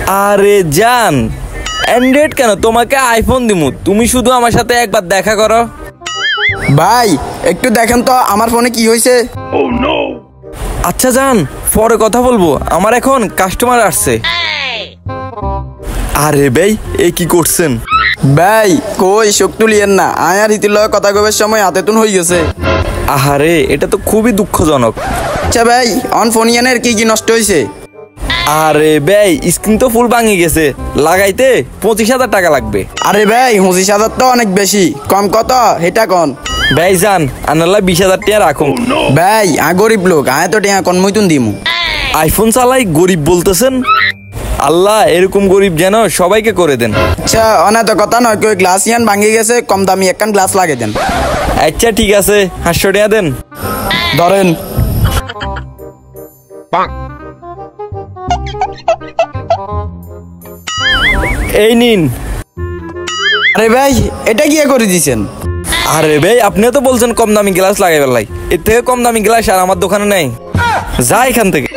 আরে জান, অ্যান্ড্রয়েড কেন, তোমাকে আইফোন দিমু, তুমি শুধু আমার সাথে একবার দেখা করো। ভাই একটু দেখেন তো আমার ফোনে কি হয়েছে। আচ্ছা জান, পরে কথা বলবো, আমার এখন কাস্টমার আসছে। আরে ভাই, এ কি করছেন? ভাই কই শোক তুলিয়েন না, আয়ার হিতির লগে কথা কবের সময় হাতে তুন হয়ে গেছে। আহারে, এটা তো খুবই দুঃখজনক। আচ্ছা ভাই অন ফোন ইয়ানের কি কি নষ্ট হয়েছে? আরে ভাই, স্ক্রিন তো ফুল ভাঙে গেছে, লাগাইতে 25,000 টাকা লাগবে। আরে ভাই 25,000 তো অনেক বেশি, কম কত হেটা কন। ভাই জান, আনাল্লা 20,000 টাকা রাখুন। ভাই গরিব লোক, আয় তো টিয়া কন মইতুন দিমু। আইফোন চালাই গরিব বলতেছেন? আল্লাহ এরকম গরিব যেন সবাইকে করে দেন। আচ্ছা অনেক কথা নয়, কেউ গ্লাস ইয়ান ভাঙে গেছে, কম দামি একখান গ্লাস লাগে দেন। আচ্ছা ঠিক আছে, 500 টাকা দেন। ধরেন। এই নিন। আরে ভাই এটা কি করে দিছেন? আরে ভাই, আপনিও তো বলছেন কম দামি গ্লাস লাগাই বেলাই, এর থেকে কম দামি গ্লাস আর আমার দোকানে নেই, যা এখান থেকে।